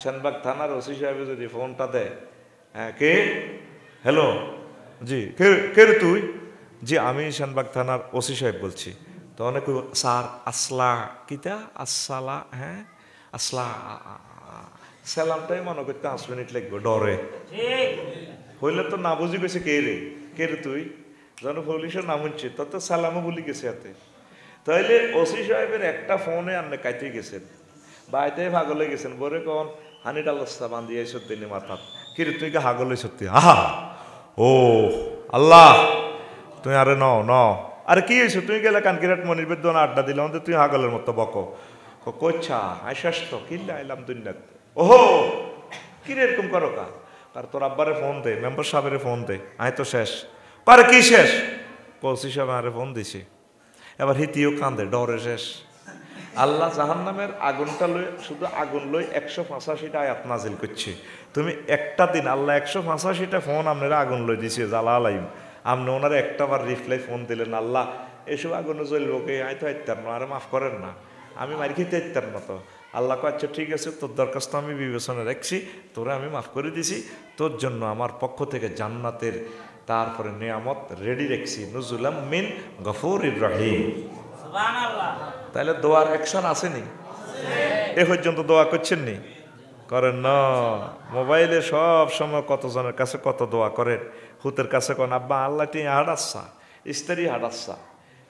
সেনবাগ থানার ওসি সাহেব যদি ফোনটা দেয়, হ্যাঁ কে, হ্যালো, জি কে, কে রে তুই? জি আমি সেনবাগ থানার ওসি সাহেব বলছি। তো অনেক স্যার আসলা কিতা আসসালা, হ্যাঁ আসলা, সালামটাই মনে করতে 5 মিনিট লাগবে ডরে হইলে তো না বুঝি গেছে কে রে, কে রে তুই, যখন পুলিশের নাম হচ্ছে তত সালামও ভুলি গেছে হাতে। তাইলে ওসি সাহেবের একটা ফোনে আপনি কাইতে গেছেন, বাইতে ভাগলে গেছেন, বরে কন হানি ডালস্তা বান্ধিয়ে সত্যি নি মাথা, কি রে তুই কে হাগলে সত্যি, আহা ও আল্লাহ তুই আরে ন ন আরে কি হয়েছে, তুই গেলে কানকিরাট মনির বেদন আড্ডা দিলাম তুই হাগলের মতো বকো, কোচ্ছা আইসাস তো কিল্লা আইলাম দুনিয়াত, ওহো কি রে এরকম করো কা, আর তোর আব্বারে ফোন দে, মেম্বার সাহেবের ফোন দে, আয় তো শেষ, পারে কি শেষ, ওসি সাহেব আরে ফোন দিছি, এবার হিতিও কান্দে ডরে শেষ। আল্লাহ জাহান্নামের আগুনটা লই, শুধু আগুন লই 185টা আয়াত নাজিল করছে। তুমি একটা দিন আল্লাহ 185টা ফোন আপনারা আগুন লই দিছে জ্বালা আলাইম, আপনি ওনারা একটা বার রিপ্লাই ফোন দিলেন, আল্লাহ এসব আগুনে জ্বলবো কে, আমি তো আইতাম না, আরে মাফ করেন না, আমি মারি খেতে আইতাম না। তো আল্লাহ কো আচ্ছা ঠিক আছে, তোর দরখাস্ত আমি বিবেচনা রাখছি, তোরা আমি মাফ করে দিছি, তোর জন্য আমার পক্ষ থেকে জান্নাতের তারপরে নিয়ামত রেডি রাখছি, নুজুলাম মিন গফুরির রহিম। তাহলে দোয়ার অ্যাকশন আসেনি, এ পর্যন্ত দোয়া করছেন নি, করেন না। মোবাইলে সব সময় কতজনের কাছে কত দোয়া করেন, হুতের কাছে কোন আব্বা আল্লাহ টি হাডাচ্ছা, স্ত্রী হাডাচ্ছা,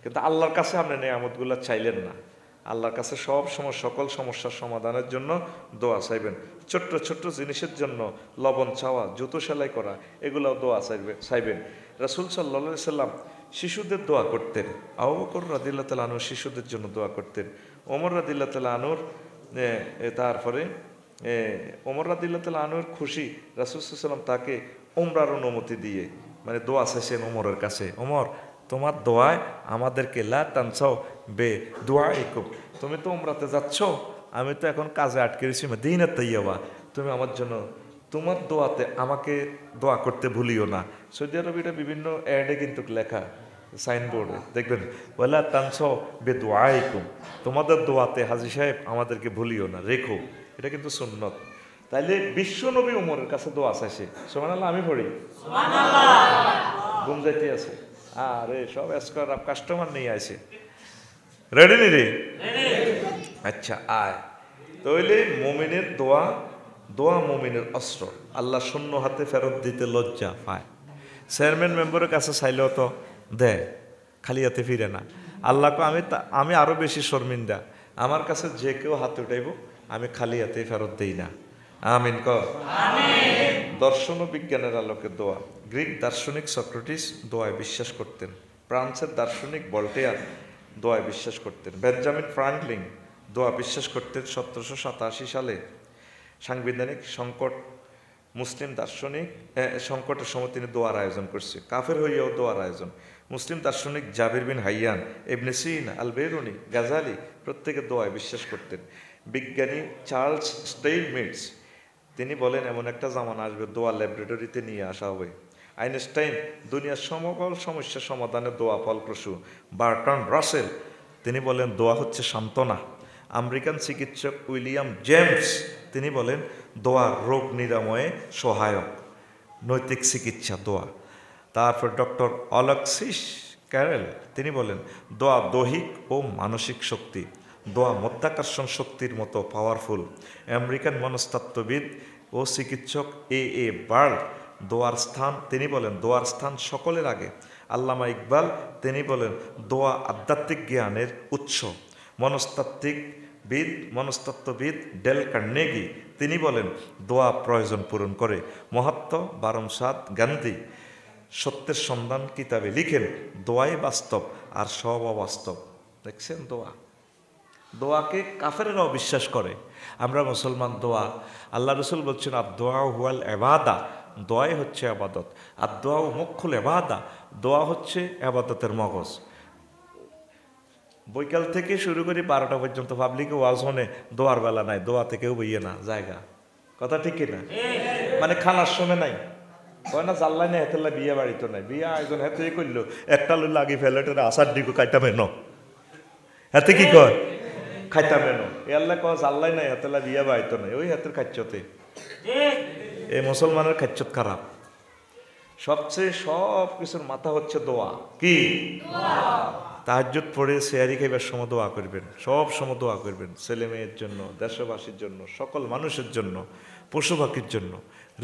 কিন্তু আল্লাহর কাছে আপনি নিয়ামতগুলো চাইলেন না। আল্লাহর কাছে সব সময় সকল সমস্যার সমাধানের জন্য দোয়া চাইবেন। ছোট্ট ছোট্ট জিনিসের জন্য লবণ চাওয়া, জুতো সেলাই করা, এগুলোও দোয়া চাইবেন। রাসূল সাল্লাল্লাহু আলাইহি সাল্লাম শিশুদের দোয়া করতেন, আবু বকর রাদিয়াল্লাহু তাআলা আনহু শিশুদের জন্য দোয়া করতেন, ওমর রাদিয়াল্লাহু তাআলা আনহুর তারপরে ওমর রাদিয়াল্লাহু তাআলা আনহুর খুশি রাসূল সাল্লাল্লাহু আলাইহি সাল্লাম তাকে উমরার অনুমতি দিয়ে মানে দোয়া চাইছেন ওমরের কাছে, ওমর তোমার দোয়ায় আমাদেরকে লা তানসাও বে দুআইকুম, তুমি তো উমরাতে যাচ্ছ, আমি তো এখন কাজে আটকে গেছি মদিনাত তাইয়্যিবা, তুমি আমার জন্য তোমার দোয়াতে আমাকে দোয়া করতে ভুলিও না। সৌদি আরব এটা বিভিন্ন অ্যাডে কিন্তু লেখা, সাইনবোর্ডে দেখবেন ওয়ালা তানসাও বে দুআইকুম, তোমাদের দোয়াতে হাজী সাহেব আমাদেরকে ভুলিও না, রেখো, এটা কিন্তু সুন্নত। তাইলে বিশ্বনবী ওমরের কাছে দোয়া চাইছে, সুবহানাল্লাহ, আমি পড়ি সুবহানাল্লাহ, ঘুম যাইতে আছে, আরে সব স্কোয়ার আপ কাস্টমার নিয়ে আসে, রেডি নি রে, আচ্ছা আয়। তাইলে মুমিনের দোয়া, দোয়া মুমিনের অস্ত্র, আল্লাহ শূন্য হাতে ফেরত দিতে লজ্জা পায়। চেয়ারম্যান মেম্বারের কাছে চাইলেও তো দেয়, খালি হাতে ফিরে না। আল্লাহকে আমি আরো বেশি শর্মিন্দা, আমার কাছে যে কেউ হাত উঠাইব আমি খালি হাতে ফেরত দেই না, আমিন ক আমিন। দর্শন ও বিজ্ঞানের আলোকে দোয়া, গ্রিক দার্শনিক সক্রেটিস দোয়ায় বিশ্বাস করতেন, ফ্রান্সের দার্শনিক ভল্টেয়ার দোয়ায় বিশ্বাস করতেন, বেঞ্জামিন ফ্রাঙ্কলিন দোয়া বিশ্বাস করতেন। 1787 সালে সাংবিধানিক সংকট, মুসলিম দার্শনিক সংকটের সময় তিনি দোয়ার আয়োজন করছে, কাফের হইয়াও দোয়ার আয়োজন। মুসলিম দার্শনিক জাবির বিন হাইয়ান, ইবনে সিনা, আল বেরুনি, গাজালি প্রত্যেকে দোয়ায় বিশ্বাস করতেন। বিজ্ঞানী চার্লস স্টেইনমিটস তিনি বলেন এমন একটা জামানা আসবে দোয়া ল্যাবরেটরিতে নিয়ে আসা হবে। আইনস্টাইন দুনিয়ার সমকল সমস্যা সমাধানে দোয়া ফলপ্রসূ। বার্ট্রান্ড রাসেল তিনি বলেন দোয়া হচ্ছে সান্ত্বনা। আমেরিকান চিকিৎসক উইলিয়াম জেমস তিনি বলেন দোয়া রোগ নিরাময়ে সহায়ক, নৈতিক চিকিৎসা দোয়া। তারপর ডক্টর অলেক্সিস ক্যারেল তিনি বলেন দোয়া দৈহিক ও মানসিক শক্তি, দোয়া মধ্যাকর্ষণ শক্তির মতো পাওয়ারফুল। আমেরিকান মনস্তত্ত্ববিদ ও চিকিৎসক এ বার্ল দোয়ার স্থান তিনি বলেন দোয়ার স্থান সকলের আগে। আল্লামা ইকবাল তিনি বলেন দোয়া আধ্যাত্মিক জ্ঞানের উৎস। মনস্তত্ত্ববিদ ডেল কার্নেগি তিনি বলেন দোয়া প্রয়োজন পূরণ করে। মহাত্মা বারমসাদ গান্ধী সত্যের সন্ধান কিতাবে লিখেন দোয়াই বাস্তব আর সব অবাস্তব। দেখছেন দোয়া, দোয়াকে কাফেরেরাও বিশ্বাস করে, আমরা মুসলমান দোয়া, আল্লাহ রসুল বলছেন আর দোয়া হুয়াল এবাদা, দোয়াই হচ্ছে আবাদত, আর দোয়া মুখ্যুল এবাদা, দোয়া হচ্ছে আবাদতের মগজ। বৈকাল থেকে শুরু করি 12টা পর্যন্ত পাবলিকে ওয়াজ হনে দোয়ার বেলা নাই, দোয়া থেকেও বইয়ে না জায়গা, কথা ঠিক কিনা? মানে খানার সময় নাই, কয় না জাল্লাই না হেতেলা বিয়ে বাড়িতে নাই, বিয়ে আয়োজন হেতে করলো একটা লাগি ফেলেটের আসার দিকে কাইটা মেন, হাতে কি কয় খাইতাম এনো এ আল্লাহ কজ আল্লাহ নাই হাতেলা বিয়া বাইতো নাই ওই হাতের খাচ্ছতে এই মুসলমানের খাচ্ছত খারাপ সবচেয়ে সব কিছুর মাথা হচ্ছে দোয়া কি তাহাজ্জুদ পড়ে সেহারি খাইবার সময় দোয়া করবেন সব সময় দোয়া করবেন ছেলে মেয়ের জন্য দেশবাসীর জন্য সকল মানুষের জন্য পশু পাখির জন্য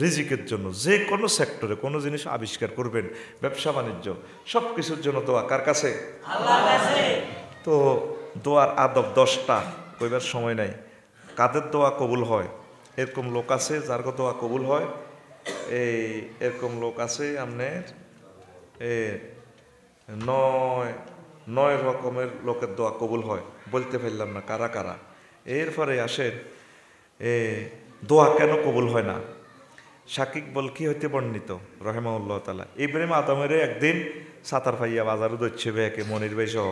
রিজিকের জন্য যে কোনো সেক্টরে কোনো জিনিস আবিষ্কার করবেন ব্যবসা বাণিজ্য সব কিছুর জন্য দোয়া কার কাছে আল্লাহর কাছে তো দোয়ার আদব 10টা কইবার সময় নাই কাদের দোয়া কবুল হয় এরকম লোক আছে যার দোয়া কবুল হয় এরকম লোক আছে আপনার নয় রকমের লোকের দোয়া কবুল হয় বলতে পারলাম না কারা কারা এরপরে আসেন দোয়া কেন কবুল হয় না শাকিক বল কি হইতে বর্ণিত রহেমাউল্লাহ তাআলা ইব্রাহিম আদমের একদিন সাতার ফাইয়া বাজারও দচ্ছে বেকে মনির ভাই সহ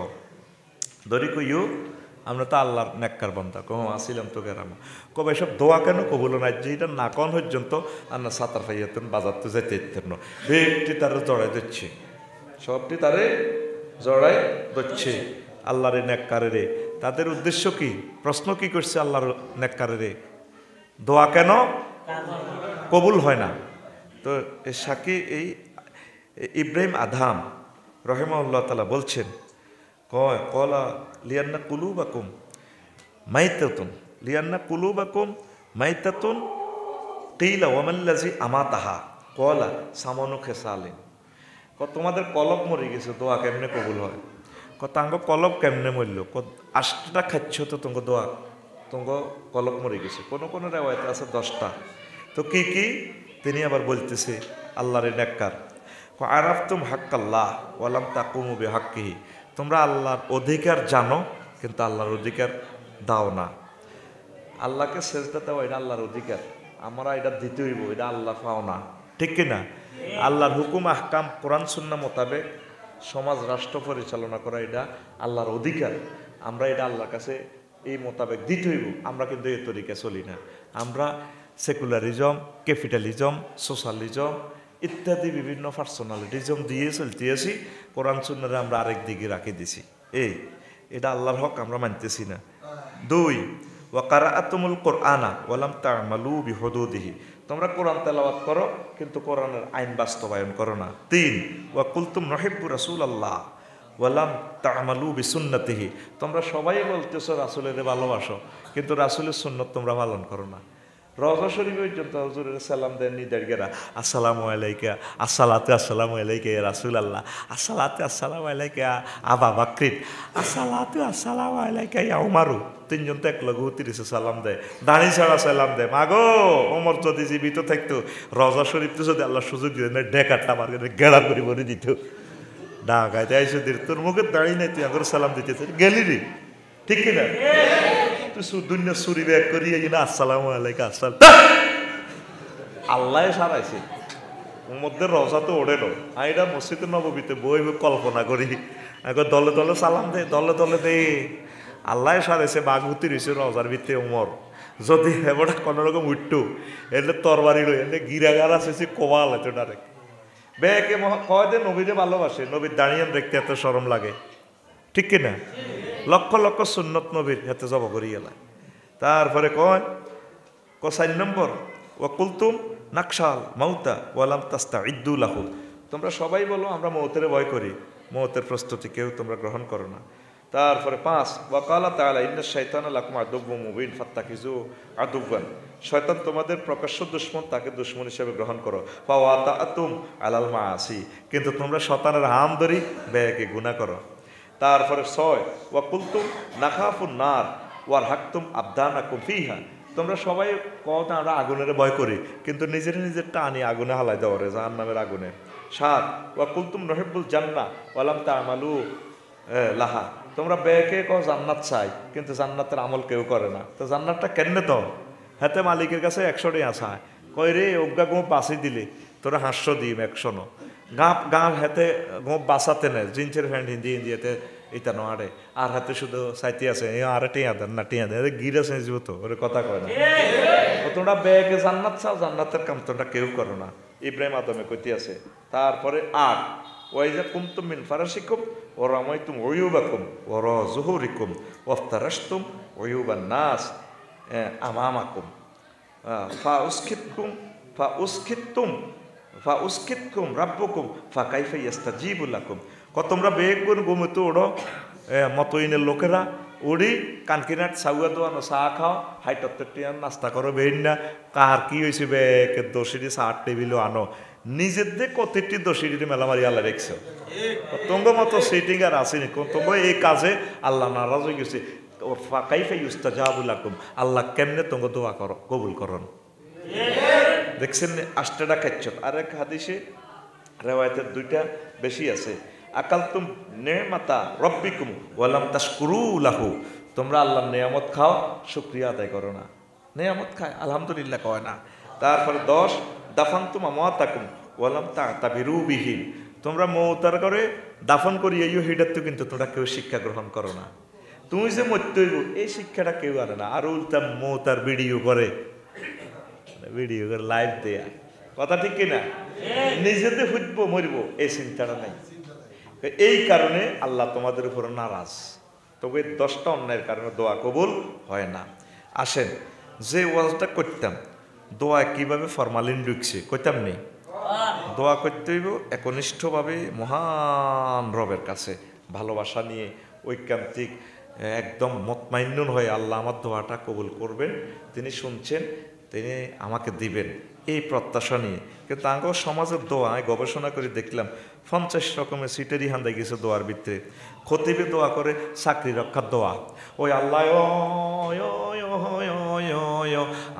ধরি কইও আমরা তো আল্লাহর নেককার বান্দা কম আসিলাম তো গেরাম কবে সব দোয়া কেন কবুল না যেটা না কন পর্যন্ত আর না সাতার ফাইয়াতেন বাজার তো যেতে ইতেন না একটি তারা জড়াই দিচ্ছে সবটি তারে জড়াই দিচ্ছে আল্লাহর নেককারেরে তাদের উদ্দেশ্য কি প্রশ্ন কি করছে আল্লাহর নেককারেরে দোয়া কেন কবুল হয় না তো সাকি এই ইব্রাহিম আদম রহিমাহুল্লাহ তাআলা বলছেন কলা লিয়ান্না কুলুবাকুম মাইতাতুন লিয়ান্না কুলুবাকুম মাইতাতুন কিলা ওয়ামাল্লাজি আমাতাহা কলা সামানু খেসালিন তোমাদের কলব মরে গেছে দোয়া কেমনে কবুল হয় তাঙ্গ কলব কেমনে মরল 8টা খাচ্ছ তো তোমার দোয়া তোমার কলব মরে গেছে কোনো কোনো রেওয়ায়তে আছে 10টা তো কি কি তিনি আবার বলতেছে আল্লাহর নেককার আরাফতুম হাক্কাল্লাহ ওয়ালাম তাকুমু বিহাক্কিহি তোমরা আল্লাহর অধিকার জানো কিন্তু আল্লাহর অধিকার দাও না আল্লাহকে সেজদা দেওয়া এটা আল্লাহর অধিকার আমরা এটা দিতে হইব এটা আল্লাহ পাও না ঠিক কিনা আল্লাহর হুকুম আহকাম কোরআন সুন্নাহ মোতাবেক সমাজ রাষ্ট্র পরিচালনা করা এটা আল্লাহর অধিকার আমরা এটা আল্লাহর কাছে এই মোতাবেক দিতে হইব আমরা কিন্তু এই তরিকা চলি না আমরা সেকুলারিজম ক্যাপিটালিজম সোশ্যালিজম ইত্যাদি বিভিন্ন পার্সোনালিটিজম দিয়ে চলতে আসি কোরআন সুন্নাহরে আমরা আরেক দিকে রাখি দিছি এটা আল্লাহর হক আমরা মানতেছি না 2 ওয়া কারাআতুমুল কুরআনা ওয়ালাম তা'মালু বিহুদুদিহি তোমরা কোরআন তেলাওয়াত করো কিন্তু কোরআনের আইন বাস্তবায়ন করো না 3 ওয়া কুলতুম নুহিব্বু রাসূলুল্লাহ ওয়ালাম তা'মালু বিসুন্নতিহি তোমরা সবাই বলতেছো রাসূলের ভালোবাসো কিন্তু রাসূলের সুন্নাত তোমরা পালন করো না রওজা শরীফ পর্যন্ত হুজুরের সালাম দেন নিদের গেরা আসসালামু আলাইকা আসসালামু আলাইকা ইয়া রাসূলুল্লাহ আসসালামু আলাইকা আবা বকর আসসালামু আলাইকা ইয়া উমারু তিনজন তো এক লগে উতিরিছে সালাম দেয় দাঁড়ি ছাড়া সালাম দেয় মাগো ওমর যদি জীবিত থাকতো রওজা শরীফ তো যদি আল্লাহ সুযোগ দিতেন ডেকারটা আমার গেড়া করে ভরে দিত ঢাকাইতে আইসে দিল তোর মুখে দাঁড়িয়ে নাই তুই আগর সালাম দিতে গেলি রে ঠিক কিনা দুনিয়া চুরি ব্যাগ করিয়ে কিনা আসসালামু আলাইকা আল্লাহ সারাইছে ওর মধ্যে রজা তো ওড়েল আইরা মসজিদে নববীতে বই কল্পনা করি এখন দলে দলে সালাম দে দলে দলে দে আল্লাহ সারাইছে বাঘুতি রয়েছে রজার ভিতরে উমর যদি এবারটা কোনো রকম উঠতো এলে তরবারি রয়ে এলে গিরাগার আছে কোবাল এত ডাইরেক্ট ব্যাগে কয় দে নবীরে ভালোবাসে নবীর দাঁড়িয়ে দেখতে এত শরম লাগে ঠিক কিনা লক্ষ লক্ষ সুন্নত নবীর হাতে জব করি গেলা তারপরে কয় 4 নম্বর ওয়া কুলতুম নাকশাল মাউতা ওয়ালাম তাস্তাইদ্দু লাহু তোমরা সবাই বলো আমরা মওতের ভয় করি মওতের প্রস্তুতি কেউ তোমরা গ্রহণ করো না তারপরে 5 ওয়া ক্বালা তাআলা ইন্নাশ শাইতানা লাকুম আদুব্বুম মুবিন ফাত্তাখিযু আদুব্বান শয়তান তোমাদের প্রকাশ্য দুশমন তাকে দুশমন হিসেবে গ্রহণ করো ফাওয়াতাতুম আলাল মাআসি কিন্তু তোমরা শয়তানের হাম ধরি বেয়াকে গুনাহ করো তারপরে 6 ওয়া কুলতুম নাখাফুন নার ওয়ার হাকতুম আবদানাকুম ফিহা তোমরা সবাই কও না আমরা আগুনের ভয় করি কিন্তু নিজের টানি আগুনে হালাই দাও রে জাহান্নামের আগুনে 7 ওয়া কুলতুম নুহিব্বুল জান্নাহ ওয়ালাম তা'মালু লাহা তোমরা বেকে কও জান্নাত চাই কিন্তু জান্নাতের আমল কেউ করে না তো জান্নাতটা কেমনে তো হাতে মালিকের কাছে 100 টাকা চায় কই রে অজ্ঞা গো বাঁচি দিলে তোরা 500 দিম 100 ন গাঁ হাতে গো বাঁচাতে নেই জিন্সের প্যান্ট হিন্দিতে এটা নোয়ারে আর হাতে শুধু সাইতে আছে আর টিয়া দেন না টিয়া দেন গিরা সেজব তো ওরে কথা কয় না তোমরা বেগে জান্নাত চাও জান্নাতের কাম তোমরা কেউ করো না ইব্রাহিম আদমে কইতে আছে তারপরে 8 ওয়াইজা কুমতুম মিন ফারাশিকুম ওয়া রামাইতুম উয়ুবাকুম ওয়া রাযুহুরিকুম ওয়াফতারাশতুম উয়ুবান নাস আমামাকুম ফাউসকিতকুম রাব্বুকুম ফাকাইফা ইস্তাজিবু লাকুম। তোমরা বেগুন ঘুমোতে ওড়ো মতইনের লোকেরা উড়ি কানকিনাট সাউয়া দোয়ানো চা খাও হাইটত্তর নাস্তা করো বেইন না কার কি হয়েছে বেকের দোষিরি চার টেবিলও আনো নিজের দিয়ে কতটি দোষিরি মেলামারি আল্লাহ রেখছো। তোমার মতো সিটিং আর আসেনি তোমার এই কাজে আল্লাহ নারাজ হয়ে গেছে। ফাকাইফা ইস্তাজাবু লাকুম, আল্লাহ কেমনে তোমাকে দোয়া করো কবুল করন। দেখছেন আষ্টটা খাচ্ছত। আর এক হাদিসে রেওয়ায়তের দুইটা বেশি আছে, আকালতুম নেমাতা রব্বিকুম ওয়ালাম তাশকুরু লাহু, তোমরা আল্লাহর নেয়ামত খাও শুকরিয়া আদায় করো না। নেয়ামত খায় আলহামদুলিল্লাহ কয় না। তারপরে 10 দাফানতুম আমওয়াতাকুম ওয়ালাম তা'তাবিরু বিহি, তোমরা মওতার করে দাফন করিয়ে হিডার তো কিন্তু তোমরা কেউ শিক্ষা গ্রহণ করো না। তুমি যে মরতে হইব এই শিক্ষাটা কেউ আনে না। আর উল্টা মওতার ভিডিও করে লাইভ দেয়া, কথা ঠিক কিনা? নিজেদের ফুটবো মরবো এই চিন্তাটা নাই। এই কারণে আল্লাহ তোমাদের উপর নারাজ। তবে 10টা অন্যায়ের কারণে দোয়া কবুল হয় না। আসেন যে ওয়াজটা করতাম দোয়া কিভাবে ফরমালিন ঢুকছে কইতাম নেই। দোয়া করতে হইব একনিষ্ঠভাবে মহান রবের কাছে ভালোবাসা নিয়ে ঐকান্তিক একদম মতমাইন্নুন হয়ে আল্লাহ আমার দোয়াটা কবুল করবেন, তিনি শুনছেন, তিনি আমাকে দিবেন এই প্রত্যাশা নিয়ে। কিন্তু আঙ্গ সমাজের দোয়া আমি গবেষণা করে দেখলাম 50 রকমের সিটেরই হান্দাই গেছে দোয়ার ভিতরে। খতিবে দোয়া করে চাকরি রক্ষার দোয়া, ওই আল্লাহ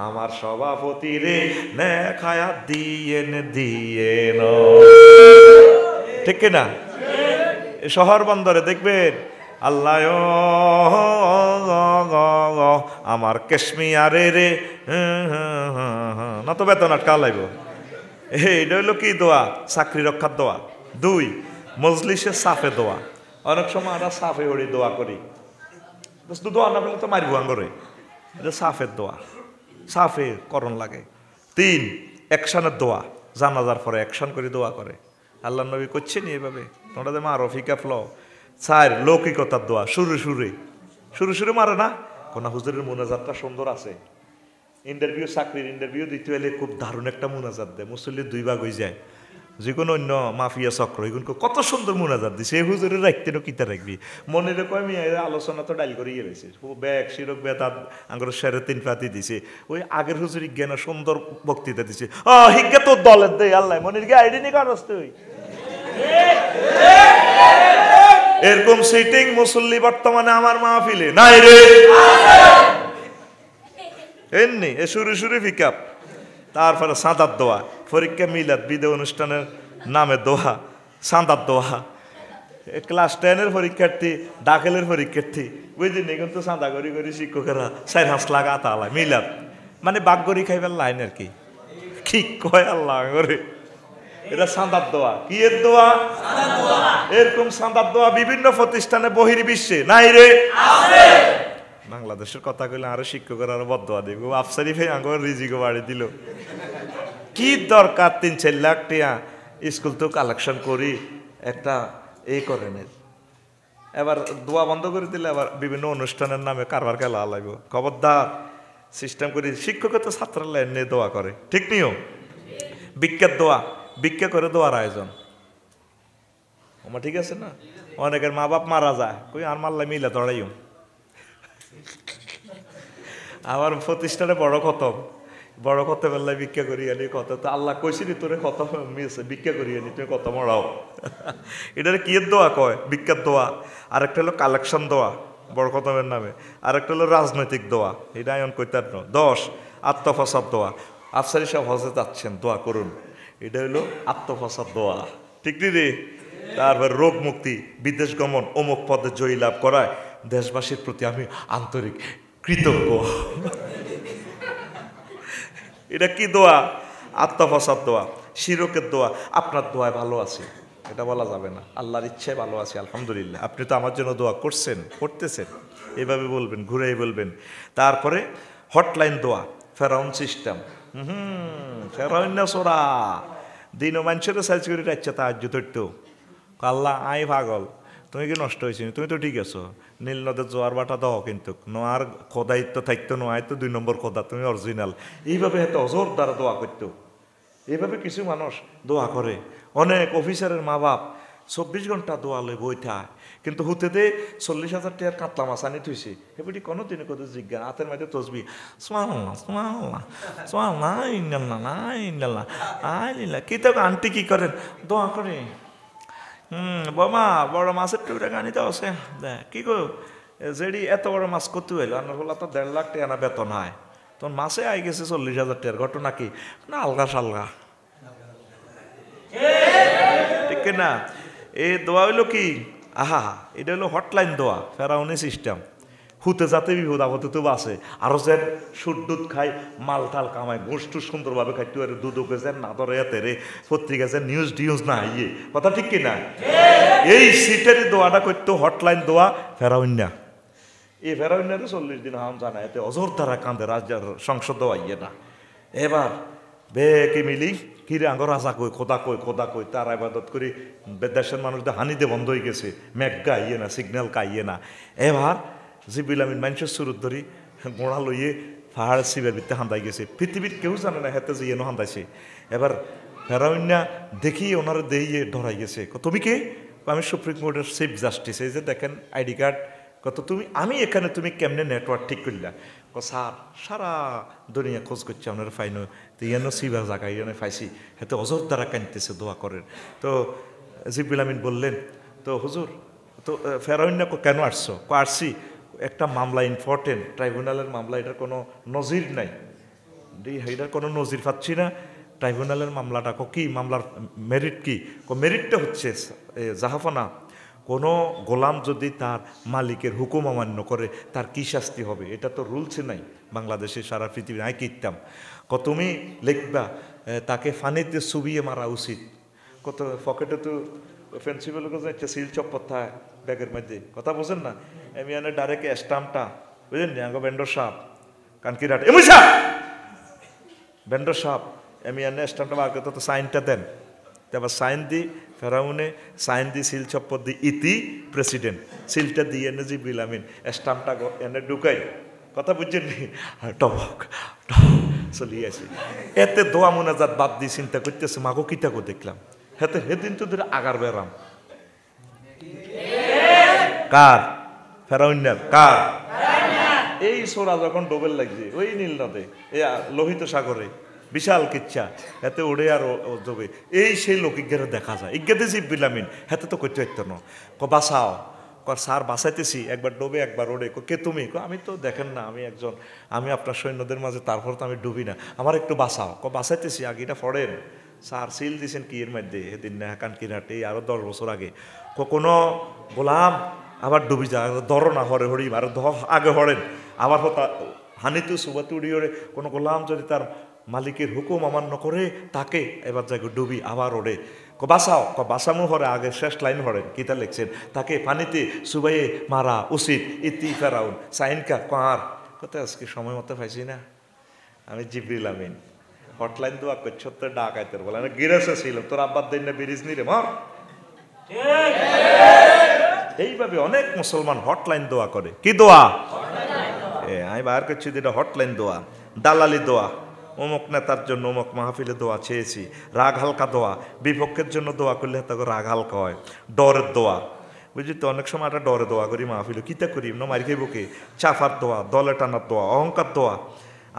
আমার সভাপতি রে নেখায়া দিয়ে ঠিক না? শহর বন্দরে দেখবেন আল্লাহ আমার কাশ্মীরে রে না তো বেতন আটকা লাইব। এইটা হইলো কি দোয়া? চাকরি রক্ষার দোয়া। 2 মজলিসে সাফে দোয়া। অনেক সময় আমরা সাফে ওড়ি দোয়া করি, দোয়া না পেলে তো মারবো আঙ্গরে, এটা সাফের দোয়া, সাফে করণ লাগে। 3 অ্যাকশনের দোয়া, জানাজার পরে অ্যাকশন করে দোয়া করে। আল্লাহ নবী করছেন এইভাবে, তোমরা যে মারো ফিকা ফ্ল। 4 লৌকিকতার দোয়া, সুরে মারে না কোন হুজুরের মুনাজাতটা সুন্দর আছে। ইন্টারভিউ চাকরির ইন্টারভিউ দিতে হলে খুব দারুণ একটা মুনাজাত দেয়, মুসল্লি 2 ভাগ হয়ে যায়। যে কোনো অন্য মাফিয়া চক্র এগুলো কত সুন্দর মুনাজাত দিছে, এই হুজুরের রাখতে কিতা রাখবি মনে রেখো। আমি আলোচনা তো ডাইল করিয়ে রয়েছে, ব্যাগ শিরক বেতার আঙ্গুর সেরে 3 পাতি দিছে। ওই আগের হুজুর জ্ঞান সুন্দর বক্তৃতা দিছে, হিজ্ঞা তোর দলের দেয় আল্লাহ মনের গে আইডি নি কারস তুই। এরকম সিটিং মুসল্লি বর্তমানে আমার মাহফিলে নাই রে। এমনি এ সুরে পিকআপ। তারপরে সাঁদার দোয়া, পরীক্ষা মিলাদ বিদে অনুষ্ঠানের নামে দোয়া, সাঁদার দোয়া। ক্লাস 10-এর পরীক্ষার্থী, দাখিলের পরীক্ষার্থী বুঝলি নি, কিন্তু চাঁদা করি শিক্ষকেরা 4-5 লাখ আতালায় মিলাদ, মানে বাগগরি খাইবার লাইন আর কি। কি কয় আল্লাহ করে, এটা সাঁদার দোয়া। কি এর দোয়া? এরকম সাঁদার দোয়া বিভিন্ন প্রতিষ্ঠানে বহির্বিশ্বে নাই রে। বাংলাদেশের কথা কইলে আরো শিক্ষকের আরো বদদোয়া দিব, আফসারি ভাই আঙ্গর রিজিকো বাড়ি দিল। কি দরকার 3-4 লাখ টাকা স্কুল তো কালেকশন করি একটা এই করেন। এবার দোয়া বন্ধ করে দিলে আবার বিভিন্ন অনুষ্ঠানের নামে কারবার খেলা লাগবে। খবরদার সিস্টেম করি, শিক্ষকের তো ছাত্রের লাইন নিয়ে দোয়া করে, ঠিক নিও। ভিক্ষার দোয়া, ভিক্ষা করে দোয়ার আয়োজন আমার ঠিক আছে না। অনেকের মা বাপ মারা যায়, কই আর মাল্লা মিলে দৌড়াইও। আমার প্রতিষ্ঠানে বড় কত বেলায় ভিক্ষা করি আনি কত, তো আল্লাহ কইছিলি তোরে কত মিলছে ভিক্ষা করি আনি তুমি কত মরাও। এটার কি দোয়া কয়? ভিক্ষার দোয়া। আরেকটা হলো কালেকশন দোয়া বড় খতমের নামে, আরেকটা হলো রাজনৈতিক দোয়া, এটা আয়ন কইতার ন। 10 আত্মফসাদ দোয়া। আফসারি সাহেব হজে যাচ্ছেন, দোয়া করুন, এটা হলো আত্মফসাদ দোয়া, ঠিক রে। তারপর রোগ মুক্তি, বিদেশ গমন, অমুক পদে জয়ী লাভ করায় দেশবাসীর প্রতি আমি আন্তরিক কৃতজ্ঞ। এটা কি দোয়া? আত্মফসাদ দোয়া। শিরকের দোয়া, আপনার দোয়ায় ভালো আছে এটা বলা যাবে না, আল্লাহর ইচ্ছায় ভালো আছে আলহামদুলিল্লাহ, আপনি তো আমার জন্য দোয়া করতেছেন, এভাবে বলবেন, ঘুরেই বলবেন। তারপরে হটলাইন দোয়া, ফেরাউন সিস্টেম। ফেরাউন না সোরা দিন মানুষের সাইজ করে রাখছে তাহাজ্জুদ ধরতো, আল্লাহ আই পাগল, তুমি কি নষ্ট হয়েছি? তুমি তো ঠিক আছো, নীল নদের জোয়ার বাটা দাও, কিন্তু নোয়ার খোদায়িত্ব থাকতো, নোয়ায় তো 2 নম্বর খোদা, তুমি অরিজিনাল। এইভাবে এত অজোর দ্বারা দোয়া করতো। এইভাবে কিছু মানুষ দোয়া করে। অনেক অফিসারের মা বাপ 24 ঘন্টা দোয়া লই বইঠায়, কিন্তু হুতেতে 40,000 টাকার কাতলা মাছ আনি থুইছে। এবারে কোনো দিনে কত জিজ্ঞা হাতের মধ্যে তসবি, সুবহানাল্লাহ সুবহানাল্লাহ সুবহানাল্লাহ ইন্নাল্লাহ ইন্নাল্লাহ আইলিল্লাহ। কি তো আন্টি কি করেন? দোয়া করে। বাবা বড় মাছের টুকরা গানি তো আছে কি গো, যেডি এত বড় মাছ করতে হইলো, আনার হলো তো 1.5 লাখ টাকা না বেতন হয়, তখন মাছে আই গেছে 40,000 টাকার। ঘটনা কি না? আলগা সালগা, ঠিক না? এই দোয়া হইলো কি, আহা এটা হলো হটলাইন দোয়া, ফেরাউনি সিস্টেম। হুতে যাতে বিপদ আপদে তো বাসে, আরো যে সুদ দুধ খায়, মাল টাল কামায়, গোষ্ঠ সুন্দরভাবে খাইতে পারে, দুধকে যে না ধরে এতে রে পত্রিকা যে নিউজ টিউজ না ইয়ে, কথা ঠিক কিনা? এই সিটের দোয়াটা করতো হটলাইন দোয়া ফেরাউন্না। এই ফেরাউন্নারে 40 দিন হাম জানা, এতে অজর দ্বারা কান্দে, রাজার সংসদ আইয়ে না। এবার বেকে মিলি কিরে আঙ্গ রাজা কই, খোদা কই, খোদা কই, তার ইবাদত করি দেশের মানুষদের হানিতে বন্ধ হয়ে গেছে, মেঘ গাইয়ে না, সিগন্যাল গাইয়ে না। এবার জিবরিল আমিন মানুষের সুরত ধরি গোড়া লইয়ে পাহাড় শিবের ভিত্তে হান্দাই গেছে, পৃথিবীর কেউ জানে না হেতে যে এনো হান্দাইছে। এবার ফেরাউন্না দেখি ওনারা দেইয়ে ধরাই গেছে, তুমি কে? আমি সুপ্রিম কোর্টের চিফ জাস্টিস, এই যে দেখেন আইডি কার্ড। কত তুমি? আমি এখানে, তুমি কেমনে নেটওয়ার্ক ঠিক করলা? স্যার সারা দুনিয়া খোঁজ করছে আপনার ফাইনো, তো ইয়ানো সিবা জায়গায় ইয়ানো পাইছি, হেতে অজর দ্বারা কানতেছে, দোয়া করেন। তো জিবরিল আমিন বললেন, তো হুজুর তো ফেরাউন্না কেন আসছো? আসছি একটা মামলা ইম্পর্টেন্ট, ট্রাইব্যুনালের মামলা, এটার কোনো নজির নাই, এটার কোনো নজির পাচ্ছি না। ট্রাইব্যুনালের মামলাটা কি, মামলার মেরিট কি? মেরিটটা হচ্ছে জাহাফনা, কোনো গোলাম যদি তার মালিকের হুকুম অমান্য করে তার কি শাস্তি হবে, এটা তো রুলসে নাই বাংলাদেশে, সারা পৃথিবী আই কিতাম। তুমি লিখবা তাকে ফানিতে চুবিয়ে মারা উচিত। কত পকেটে তো প্রিন্সিপাল একটা সিল চপ্পর থাকে ব্যাগের মধ্যে, কথা বোঝেন না? আমি এনে ডাইরেক্ট স্টাম্পটা বুঝলেন নি, আগে বেন্ডর সাপ কানকিরাট এমন সাপ বেন্ডর সাপ, আমি এনে স্টাম্পটা বার করতে তো সাইনটা দেন, তারপর সাইন দি ফেরাউনে, সাইন দি সিল চপ্পর দি ইতি প্রেসিডেন্ট, সিলটা দিয়ে এনে জিবরিল আমিন স্টাম্পটা এনে ঢুকাই, কথা বুঝছেন নি? টবক চলিয়ে আসি। এতে দোয়া মোনাজাত বাদ দিয়ে চিন্তা করতেছে, মাগো কিতাকো দেখলাম, হেতে সেদিন তো ধরে আগার বেড়াম কার? ফেরাউন্নার। কার? এই সোরা যখন ডোবেল লাগছে ওই নীল নদে, এই লোহিত সাগরে বিশাল কিচ্ছা, এতে উড়ে আর যাবে, এই সেই লোক ইজ্ঞারে দেখা যায়, ইজ্ঞাতে জিবরিল আমিন হেতে তো করতে পারত না। বাঁচাও, স্যার বাঁচাইতেছি, একবার ডোবে একবার ওড়ে। কে তুমি? আমি তো দেখেন না, আমি একজন, আমি আপনার সৈন্যদের মাঝে, তারপর তো আমি ডুবি না, আমার একটু বাঁচাও। বাঁচাইতেছি, আগে এটা পড়েন। স্যার সিল দিয়েছেন কি এর মধ্যে, এদিন না কানকিরহাটে আরো 10 বছর আগে, কোনো গোলাম আবার ডুবি যায়, ধরো না হরে হরি, আর আগে হরেন আবার হতা হানিতু সুবাতি উড়ি ওড়ে। কোনো গোলাম যদি তার মালিকের হুকুম অমান্য করে তাকে এবার যাই ডুবি আবার ওড়ে, বাঁচাও, বাঁচানো হরে আগে শেষ লাইন হরেন, কিতা লিখছেন, তাকে পানিতে সুবাইয়ে মারা উচিত, ইতি ফেরাউন সাইনকা কার। কোথায় আজকে সময় মতো পাইছি না আমি? জিবরিল আমিন হটলাইন দোয়া করছ তো ডাকাইতের বলে গিরেছে ছিল, তোর আব্বার দিন না বিরিজ নিরে মার। এইভাবে অনেক মুসলমান হটলাইন দোয়া করে। কি দোয়া? আমি বার করছি যেটা হটলাইন দোয়া, দালালি দোয়া, অমুক নেতার জন্য অমুক মাহফিলে দোয়া চেয়েছি, রাগ হালকা দোয়া, বিপক্ষের জন্য দোয়া করলে তাকে রাগ হালকা হয়, ডরের দোয়া, বুঝলি তো? অনেক সময় একটা ডরে দোয়া করি মাহফিলে, কিতা করি ন মারি খাইবকে, চাফার দোয়া, দলে টানার দোয়া, অহংকার দোয়া।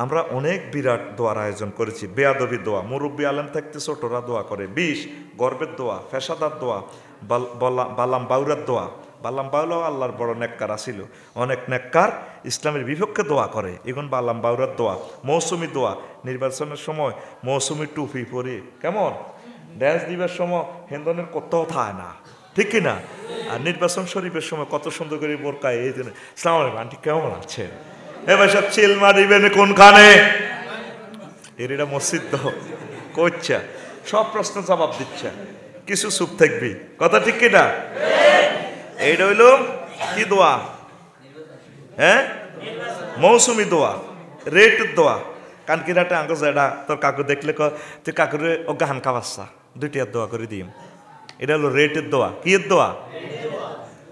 আমরা অনেক বিরাট দোয়ার আয়োজন করেছি। বেয়াদবি দোয়া, মুরব্বী আলেম থাকতে ছোটরা দোয়া করে। 20 গর্বের দোয়া, ফেসাদার দোয়া, বালাম বাউরার দোয়া। বালাম বাউলাও আল্লাহর বড় নেককার আসিল, অনেক নেককার ইসলামের বিপক্ষে দোয়া করে, এখন বালাম বাউরার দোয়া। মৌসুমি দোয়া, নির্বাচনের সময় মৌসুমি টুপি পরে কেমন ড্যান্স দিবার সময় হেন্দনের কোথাও থাকে না, ঠিক কিনা? আর নির্বাচন শরীফের সময় কত সুন্দর করে বোরকায়, এই জন্য সালাম আলাইকুম আন্টি কেমন আছে, এবার সব চিল মারিবেন কোনখানে, এরা মসজিদ তো করছে, সব প্রশ্ন জবাব দিচ্ছে, কিছু চুপ থাকবি, কথা ঠিক কিনা? এইটা হইল কি দোয়া? হ্যাঁ, মৌসুমি দোয়া, রেটের দোয়া। কানকিরাটে আঙ্গ যেটা তোর কাকু দেখলে তুই কাকুরে ও গাহান কাবাচ্ছা 2টি দোয়া করে দিম, এটা হলো রেটের দোয়া। কি এর দোয়া?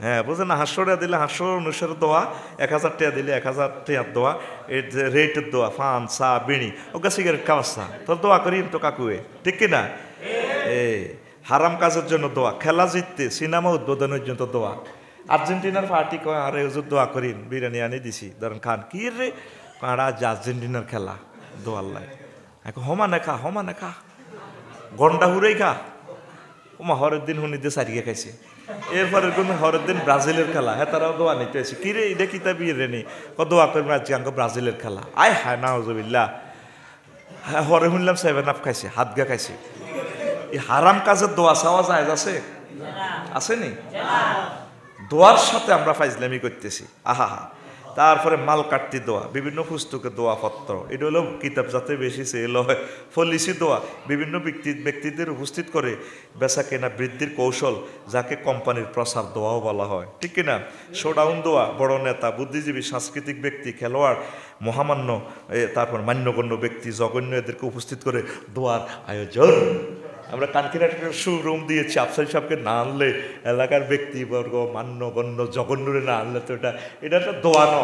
হ্যাঁ, বুঝলেন না? 500 টাকা দিলে 500 অনুসারে দোয়া, 1000 টাকা দিলে 1000 টাকার দোয়া। এর যে রেটের দোয়া, পান, চা, বিড়ি, ওকে সিগারেট খাওয়াচ্ছা তোর দোয়া করি তো কাকুয়ে, ঠিক কিনা? হারাম কাজের জন্য দোয়া, খেলা জিততে, সিনেমা উদ্বোধনের জন্য দোয়া। আর্জেন্টিনার পার্টি কয় আরে হুজুর দোয়া করিন, বিরিয়ানি আনি দিছি, ধরেন খান। কি রে? কারা যে আর্জেন্টিনার খেলা, দোয়ার লাই এখন হমানে খা গন্ডা হুরেই খা। ওমা হরের দিন হুনিতে সারিয়ে খাইছে। এরপরে কোন হরের দিন ব্রাজিলের খেলা, হ্যাঁ তারাও দোয়া নিতে আসে। কি রে এটা কিতা বিয়ে রে নি দোয়া করবেন আজকে আঙ্ক ব্রাজিলের খেলা। আয় হায় না হজবিল্লা, হ্যাঁ হরে শুনলাম 7 আপ খাইছে, হাত গা খাইছে। এই হারাম কাজের দোয়া চাওয়া যায় আসেনি? দোয়ার সাথে আমরা ফাইজলামি করতেছি। আহা। তারপরে মাল কাটতি দোয়া, বিভিন্ন পুস্তকের দোয়া পত্র, এটা হলো কিতাব যাতে বেশি সেল হয়। ফলিসি দোয়া বিভিন্ন ব্যক্তিদের উপস্থিত করে বেচা কেনা বৃদ্ধির কৌশল, যাকে কোম্পানির প্রসার দোয়াও বলা হয়, ঠিক কিনা? শোডাউন দোয়া বড় নেতা, বুদ্ধিজীবী, সাংস্কৃতিক ব্যক্তি, খেলোয়াড়, মহামান্য, তারপর মান্যগণ্য ব্যক্তি, জঘন্য এদেরকে উপস্থিত করে দোয়ার আয়োজন। আমরা কানকিনাটের শোরুম দিয়েছি, আফসার সাহেবকে না আনলে, এলাকার ব্যক্তিবর্গ, মান্যগণ্য, জঘন্যরে না আনলে তো এটা একটা দোয়া ন,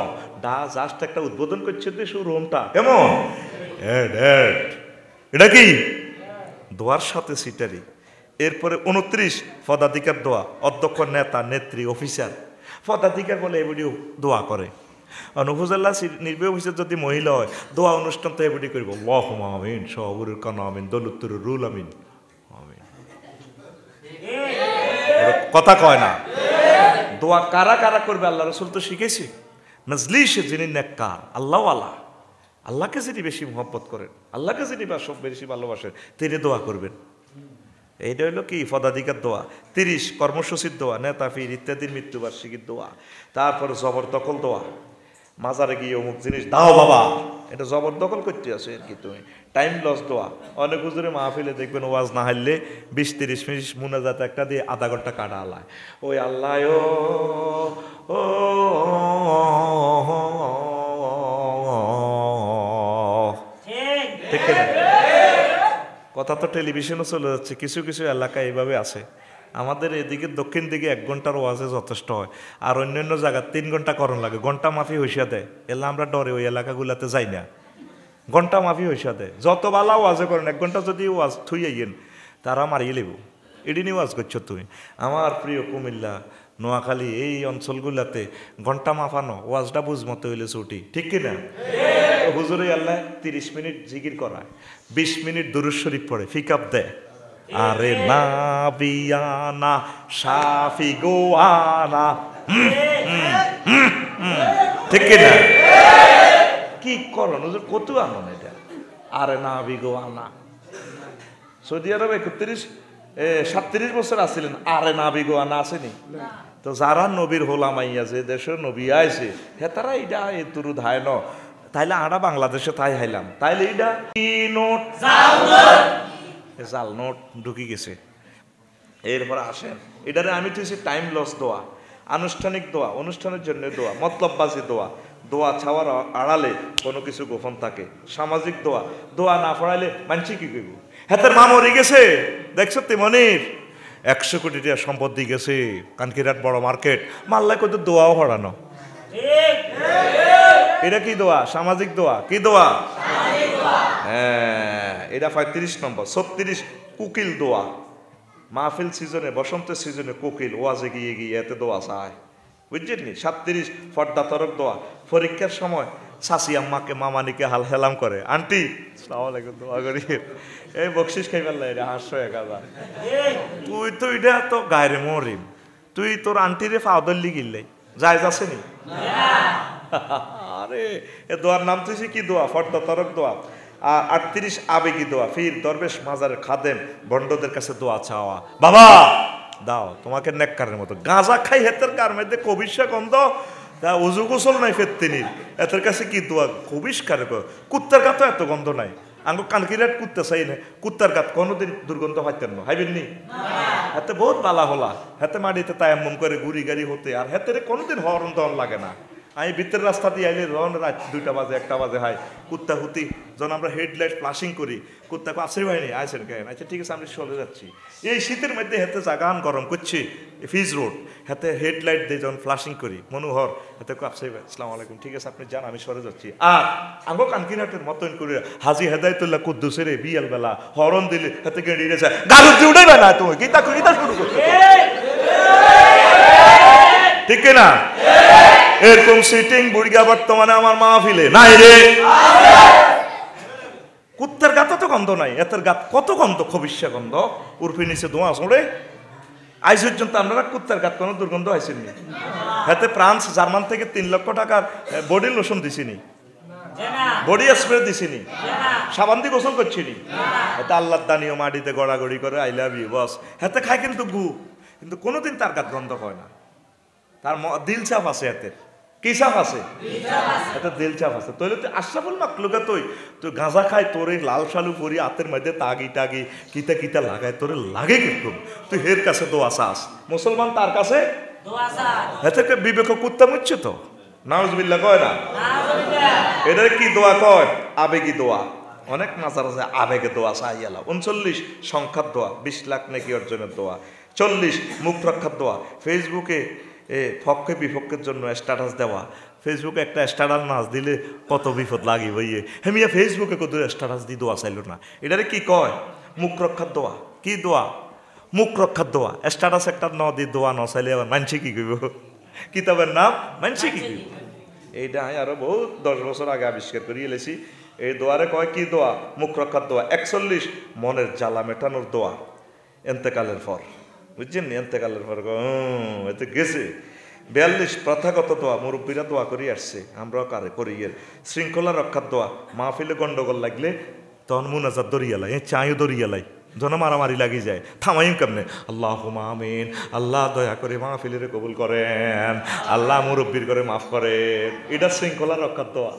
জাস্ট একটা উদ্বোধন করছে তো শোরুমটা, কেমন? এটা কি দোয়ার সাথে সিটারি। এরপরে 29 পদাধিকার দোয়া, অধ্যক্ষ, নেতা, নেত্রী, অফিসার। পদাধিকার বলে এগুলি দোয়া করে। উপজেলা নির্বাহী অফিসার যদি মহিলা হয়, দোয়া অনুষ্ঠান তো এগুলি করব, আল্লাহুম্মা আমিন, শহরের কানা আমিন, দৌলতুর রুল আমিন। কথা কয় না। দোয়া কারা কারা করবে আল্লাহ রসুল তো শিখেছি। মজলিসে যিনি নেককার, আল্লাহওয়ালা, আল্লাহকে যিনি বেশি মহব্বত করেন, আল্লাহকে যিনি বেশি ভালোবাসেন, তিনি দোয়া করবেন। এইটা হইলো কি পদাধিকার দোয়া। 30 কর্মসূচির দোয়া, নেতা, পীর ইত্যাদির মৃত্যুবার্ষিকীর দোয়া। তারপরে জবরদখল দোয়া, মাজারে গিয়ে অমুক জিনিস দাও বাবা, এটা জবরদখল করতে আছে আর কি তুমি। টাইম লস দোয়া, অনেক হুজুরে মাহফিলে দেখবেন ওয়াজ না হারলে 20-30 মিনিট মুনাজাত একটা দিয়ে আধা ঘন্টা কাটা আলায়। ওই আল্লাহ ও ঠিক না? কথা তো টেলিভিশনও চলে যাচ্ছে, কিছু কিছু এলাকায় এইভাবে আছে। আমাদের এদিকে দক্ষিণ দিকে 1 ঘন্টার ওয়াজে যথেষ্ট হয়, আর অন্যান্য জায়গায় 3 ঘন্টা করণ লাগে, ঘন্টা মাফি হইসা দেয়। এলা আমরা ডরে ওই এলাকাগুলাতে যাই না, ঘন্টা মাফি হইসা দেয়। যত বালা ওয়াজে করেন, 1 ঘন্টা যদি ওয়াজ থুই আইয়েন, তারা মারিয়ে লেব। এটি নিয়ে ওয়াজ করছো তুমি। আমার প্রিয় কুমিল্লা, নোয়াখালী এই অঞ্চলগুলাতে ঘন্টা মাফানো ওয়াজটা বুঝমতো হইলে ছুটি, ঠিক কিনা? হুজুরে আল্লাহ 30 মিনিট জিকির করায়, 20 মিনিট দুরূদ শরীফ পড়ে, পিকআপ দেয়। আরে নাবিয়ানা শাফি গোয়ানা, ঠিক কিনা? কি করো হুজুর, কত আনন্দ এটা। আরে নাবি গোয়ানা। সৌদি আরবে 37 বছর আসছিলেন, আরে নাবি গোয়ানা আসেনি তো। যারা নবীর হোলামাইয়া, যে দেশে নবী আইছে, হে তারা এইটা এতুরু ধায় ন, তাইলে আমরা বাংলাদেশে তাই হাইলাম, তাইলে এইটা নোট জাল নোট ঢুকি গেছে। এরপরে আসেন, এটারে আমি তুইছি টাইম লস দোয়া, আনুষ্ঠানিক দোয়া, অনুষ্ঠানের জন্য দোয়া, মতলববাজি দোয়া, দোয়া ছাওয়ার আড়ালে কোনো কিছু গোপন থাকে, সামাজিক দোয়া, দোয়া না পড়াইলে মানছি কি করব। হেতের মা মরে গেছে, দেখছো তেমনির 100 কোটি টাকা সম্পদ দিয়ে গেছে, কানকিরাট বড় মার্কেট, মাল্লায় কত দোয়াও হরানো। এটা কি দোয়া? সামাজিক দোয়া। কি দোয়া? হ্যাঁ, এটা 35 নম্বর। 36 কুকিল দোয়া, মাহফিল সিজনে, বসন্ত সিজনে কোকিল ওয়াজে গিয়ে গিয়ে এতে দোয়া চায়, বুঝছেন নি? 37 পর্দা তরক দোয়া, পরীক্ষার সময় শাশি আম্মাকে মামানিকে হাল হেলাম করে, আন্টি আসসালামু আলাইকুম দোয়া করি, এই বকশিস খাইবার লাগে, হাস্য 1000। তুই তো এটা তো গায়রে মরিম, তুই তোর আন্টিরে ফাউদল্লি গিললে যায় যাচ্ছে নি? আরে এ দোয়ার নাম তুই কি দোয়া? পর্দা তরক দোয়া। আর 38 আবেগী দোয়া, ফির দরবেশ, মাজারের খাদেম, বন্ডদের কাছে দোয়া চাওয়া, বাবা দাও তোমাকে নেককারের মতো। গাঁজা খাই হেতের কার মধ্যে কবিশা গন্ধ, তা উজু গোসল নাই ফেরতিনির, এতের কাছে কি দোয়া কবিষ্কার। কুত্তার গাতো এত গন্ধ নাই, আঙ্গো কানকিরাট কুত্তা চাই না, কুত্তার গাত কোনোদিন দুর্গন্ধ পাইতেন না, হাইবেন নি? হাতে বহুত বালা হলা, হাতে মাটিতে তায়াম্মুম করে গুড়ি গাড়ি হতে, আর হাতে কোনোদিন হরণ দন লাগে না। আমি ভিতরের রাস্তা দিয়ে আইলে যখন রাত 2টা বাজে 1টা বাজে হয় কুত্তা হুতি যখন আমরা হেডলাইট ফ্লাশিং করি কুত্তাকে আসরি ভাইনি আইসেন কেন আচ্ছা ঠিক আছে আমি চলে যাচ্ছি এই শীতের মধ্যে হাতে জাগান গরম করছি ফিজ রোড হাতে হেডলাইট দিয়ে যখন ফ্লাশিং করি মনোহর হাতে আপসাই ভাই আসসালামু আলাইকুম ঠিক আছে আপনি যান আমি সরে যাচ্ছি আর আগো কানকিনাটের মতন করে হাজি হেদায়তুল্লাহ কুদ্দুসের বিয়াল বেলা হরন দিলে হাতে গেড়িয়ে গেছে গাড়ি দিয়ে উঠেবে না তুমি গীতা শুরু করছো ঠিক না এরকম সিটিং বুড়িয়া বর্তমানে আমার মাহফিলে নাই রে কুত্তার গাত তো গন্ধ নাই এতের গাত কত গন্ধ খবিষ্যা গন্ধ উর্ফি নিচে ধোঁয়া আসলে আজ পর্যন্ত আপনারা কুত্তার গাত কোনো দুর্গন্ধ আইসেননি হাতে ফ্রান্স জার্মান থেকে 3 লক্ষ টাকার বডি লোশন দিছিনি বডি স্প্রে দিছিনি সাবান দিয়ে গোসল করছিনি এটা আল্লাহর দানিও মাটিতে গড়াগড়ি করে আই লাভ ইউ বস হাতে খায় কিন্তু গু কিন্তু কোনোদিন তার গাত গন্ধ হয় না তার দিল চাপ আছে এতে কি চাপ আছে এটা দিল চাপ আছে তাহলে তুই আশরাফুল মাকলুকা তুই গাঁজা খাই তোর এই লাল শালু পরি হাতের মধ্যে তাগি টাগি কিতা কিতা লাগায় তোরে লাগে কিরকম তুই হের কাছে দোয়া চাস মুসলমান তার কাছে এতে বিবেক কুত্তা মুচ্ছে তো নাউজুবিল্লাহ কয় না এটার কি দোয়া কয় আবেগী দোয়া অনেক মাজার আছে আবেগে দোয়া চাইয়ালা 39 সংখ্যার দোয়া 20 লাখ নাকি অর্জনের দোয়া 40 মুখ রক্ষার দোয়া ফেসবুকে পক্ষে বিপক্ষের জন্য স্ট্যাটাস দেওয়া ফেসবুকে একটা স্ট্যাটাস নাচ দিলে কত বিপদ লাগি ভাইয়ে হেমিয়া ফেসবুকে কত স্ট্যাটাস দিয়ে দোয়া চাইল না এটারে কি কয় মুখ রক্ষার দোয়া কি দোয়া মুখ রক্ষার দোয়া স্ট্যাটাস একটা ন দিয়ে দোয়া ন চাইলে আবার মানছি কি কইব কিতাবের নাম মানছি কি কইব এইটা আমি আরো বহুত 10 বছর আগে আবিষ্কার করিয়ে এলেছি এই দোয়ারে কয় কি দোয়া মুখ রক্ষার দোয়া 41 মনের জ্বালা মেটানোর দোয়া এন্তেকালের পর বুঝছেন এন্তেকালের পর এতে গেছে 42 প্রথাগত দোয়া মুরব্বীরা দোয়া করে আসছে আমরাও করি এর শৃঙ্খলা রক্ষার দোয়া মাহফিলে গন্ডগোল লাগলে তখন মুনাজাত দরিয়ালাই চাইও দরিয়ালাই জন মারামারি লাগি যায় থামাইম কেমনে আল্লাহুম্মা আমিন আল্লাহ দয়া করে মাহফিলের কবুল করেন আল্লাহ মুরব্বীর করে মাফ করেন এটা শৃঙ্খলা রক্ষার দোয়া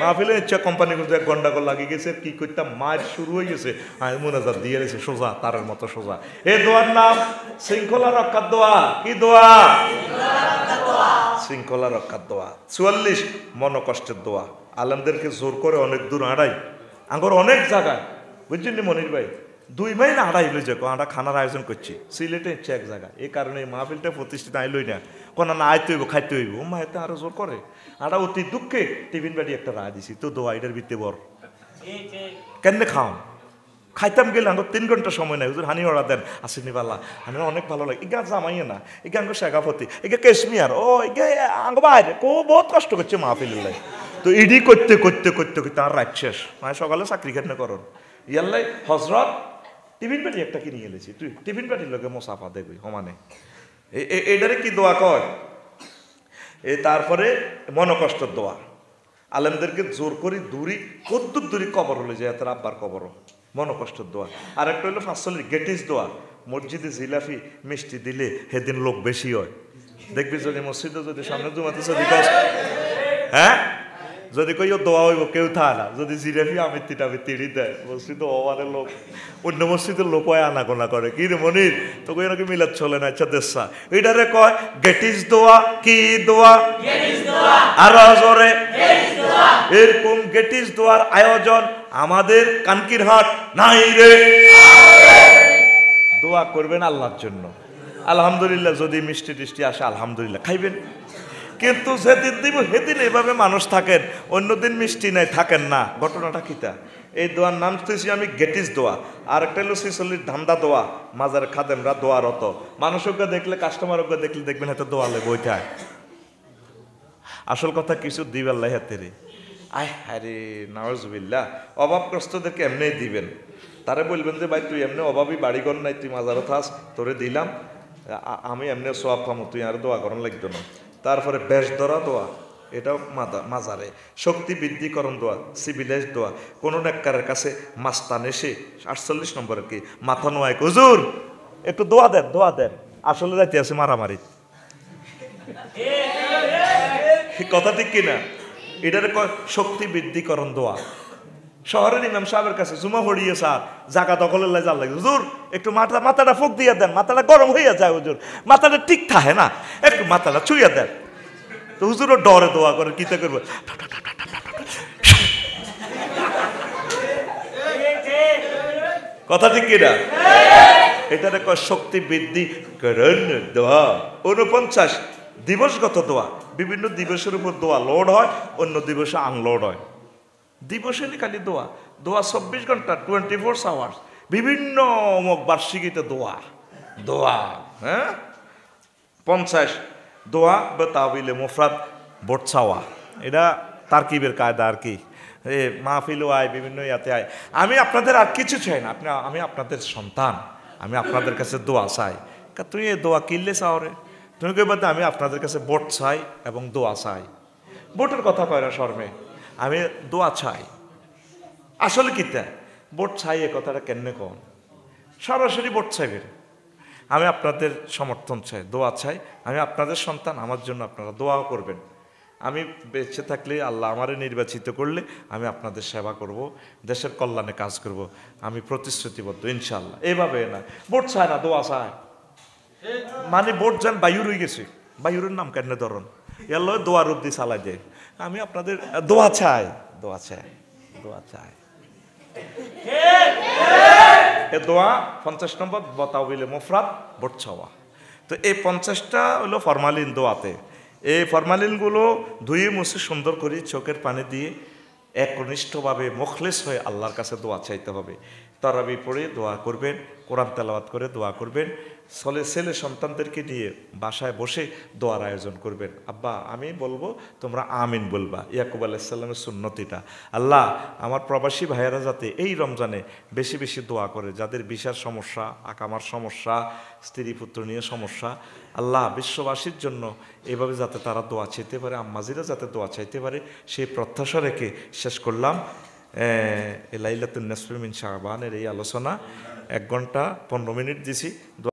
মাহফিলে ইচ্ছা কোম্পানি করতে গন্ডাগোল লাগি গেছে কি করতাম মার শুরু হয়ে গেছে আমি মুনাজাত দিয়ে গেছে সোজা তারের মতো সোজা এই দোয়ার নাম শৃঙ্খলা রক্ষার দোয়া কি দোয়া শৃঙ্খলা রক্ষার দোয়া 44 মনোকষ্টের দোয়া আলেমদেরকে জোর করে অনেক দূর আড়াই আঙ্গর অনেক জায়গায় বুঝছেন মনির ভাই 2 মাইল আড়াই লই যাকো আমরা খানার আয়োজন করছি সিলেটে ইচ্ছা এক জায়গায় এই কারণে এই মাহফিলটা প্রতিষ্ঠিত আইলই না কোন না আইতে হইব খাইতে হইব ও মা এতে আরো জোর করে আড়া অতি দুঃখে টিফিন বাড়ি একটা রায় দিছি তো দোয়া এটার ভিত্তি বর কেমনে খাও খাইতাম গেলে আমার 3 ঘন্টা সময় নাই হুজুর হানি অর্ডার দেন আসেনি বালা আমি অনেক ভালো লাগে ইগা জামাইয়ে না ইগা আঙ্গ শেখাপতি ইগা কেশমিয়ার ও ইগা আঙ্গ বাইরে কো বহুত কষ্ট করছে মাহফিলের লাই তো ইডি করতে করতে করতে করতে আর রাত শেষ মানে সকালে চাকরি কেন করন ইয়াল্লাই হজরত টিফিন পার্টি একটা কিনে গেলেছি তুই টিফিন পার্টির লোকে মোসাফা দেখবি সমানে এটারে কি দোয়া কয় তারপরে মনোকষ্টের দোয়া আলেমদেরকে জোর করি দূরি কদ্দুর দূরি কবর হলে যায় তার আব্বার কবরও মনোকষ্টের দোয়া আর একটা হলো 45 গেটিস দোয়া মসজিদে জিলাফি মিষ্টি দিলে সেদিন লোক বেশি হয় দেখবি যদি মসজিদে যদি সামনে জুমাতে যদি হ্যাঁ যদি কই দোয়া হইব কেউ থা না যদি জিরাফি আমিত্তিটা তিড়ি দেয় মসজিদে ওয়ারে লোক অন্য মসজিদের লোক হয় আনাগোনা করে কি রে মনির তো কই নাকি মিলাদ চলে না আচ্ছা দেশা এটারে কয় গেটিস দোয়া কি দোয়া আর জোরে এরকম গেটিস দোয়ার আয়োজন আমাদের কানকিরহাট নাই রে দোয়া করবেন আল্লাহর জন্য আলহামদুলিল্লাহ যদি মিষ্টি টিষ্টি আসে আলহামদুলিল্লাহ খাইবেন কিন্তু যেদিন দিব সেদিন এইভাবে মানুষ থাকেন অন্যদিন মিষ্টি নাই থাকেন না ঘটনাটা কিতা এই দোয়ার নাম তুইছি আমি গেটিস দোয়া আর একটা হলো 46 ধান্দা দোয়া মাজার খাদেমরা দোয়ারত মানুষকে দেখলে কাস্টমারকে দেখলে দেখবেন হাতে দোয়ালে বইটায় আসল কথা কিছু দিবেন লাই হাতে রে আয় আরে নাউজুবিল্লাহ অভাবগ্রস্তদেরকে এমনি দিবেন তারে বলবেন যে ভাই তুই এমনি অভাবী বাড়িঘর নাই তুই মাজারত থাস তোরে দিলাম আমি এমনি সোয়াব পামো তুই আর দোয়া করার লাগতো না তারপরে বেশ ধরা দোয়া এটাও মাজারে শক্তি বৃদ্ধিকরণ দোয়া সিভিলাইজ দোয়া কোনো নেককারের কাছে মাস্তান এসে 48 নম্বরের কি মাথা নোয়ায় হুজুর একটু দোয়া দেন আসলে যাইতে আছে মারামারি কথা ঠিক কিনা এটার শক্তি বৃদ্ধিকরণ দোয়া শহরের ইমাম সাহেবের কাছে জুমা হড়িয়ে স্যার জায়গা দখলের লাই জাল লাগে হুজুর একটু মাথাটা ফুক দিয়ে দেন মাথাটা গরম হইয়া যায় হুজুর মাথাটা ঠিক থাকে না একটু মাথাটা ছুঁইয়া দেন তো হুজুরও ডরে দোয়া করে, কিতা করবো, কথা ঠিক কিনা? এটার শক্তি বৃদ্ধি করেন দোয়া। 49 দিবসগত দোয়া, বিভিন্ন দিবসের উপর দোয়া লোড হয়, অন্য দিবসে আনলোড হয়। দিবসে খালি দোয়া, দোয়া 24 ঘন্টা 24 আওয়ার্স, বিভিন্ন বার্ষিকীতে দোয়া দোয়া। হ্যাঁ, 50 দোয়া বা তাবিলে মুফরাদ বোট চাওয়া, এটা তারকিবের কায়দা আর কি। মাহফিলও আয়, বিভিন্ন ইয়াতে আয়। আমি আপনাদের আর কিছু চাই না, আমি আপনাদের সন্তান, আমি আপনাদের কাছে দোয়া চাই। তুই এ দোয়া কিনলে চাও রে, তুমি কে বলতে আমি আপনাদের কাছে বোট চাই এবং দোয়া চাই। বোটের কথা কয় না শর্মে, আমি দোয়া চাই। আসলে কিতা বোট চাই, এ কথাটা কেমনে কন, সরাসরি বোট চাইবেন। আমি আপনাদের সমর্থন চাই, দোয়া চাই, আমি আপনাদের সন্তান, আমার জন্য আপনারা দোয়াও করবেন। আমি বেঁচে থাকলে, আল্লাহ আমারে নির্বাচিত করলে আমি আপনাদের সেবা করব, দেশের কল্যাণে কাজ করব, আমি প্রতিশ্রুতিবদ্ধ ইনশাল্লাহ। এইভাবে না, ভোট চায় না, দোয়া চায়। মানে ভোট যান বায়ুর হয়ে গেছে, বায়ুরের নাম কেন ধরন, এর লয় দোয়া রূপ দিয়ে চালাই দেয়। আমি আপনাদের দোয়া চাই, দোয়া চাই, দোয়া চাই। এ দোয়া 50 নম্বর বতাবিলে মুফরাদ ভোট চাওয়া। তো এই 50টা হলো ফরমালিন দোয়াতে। এই ফরমালিনগুলো ধুয়ে মুছে সুন্দর করে চোখের পানি দিয়ে একনিষ্ঠভাবে মুখলেস হয়ে আল্লাহর কাছে দোয়া চাইতে হবে। তারাবি পড়ে দোয়া করবেন, কোরআন তেলাওয়াত করে দোয়া করবেন, ছেলে সন্তানদেরকে নিয়ে বাসায় বসে দোয়ার আয়োজন করবেন। আব্বা আমি বলবো, তোমরা আমিন বলবা। ইয়াকুব আলাইহিস সালামের সুন্নতিটা, আল্লাহ আমার প্রবাসী ভাইয়েরা যাতে এই রমজানে বেশি বেশি দোয়া করে, যাদের ভিসার সমস্যা, আকামার সমস্যা, স্ত্রী পুত্র নিয়ে সমস্যা, আল্লাহ বিশ্ববাসীর জন্য এভাবে যাতে তারা দোয়া চাইতে পারে, আম্মাজিরা যাতে দোয়া চাইতে পারে, সেই প্রত্যাশা রেখে শেষ করলাম লাইলাতুন নিসফি মিন শাবানের এই আলোচনা। 1 ঘন্টা 15 মিনিট দিছি।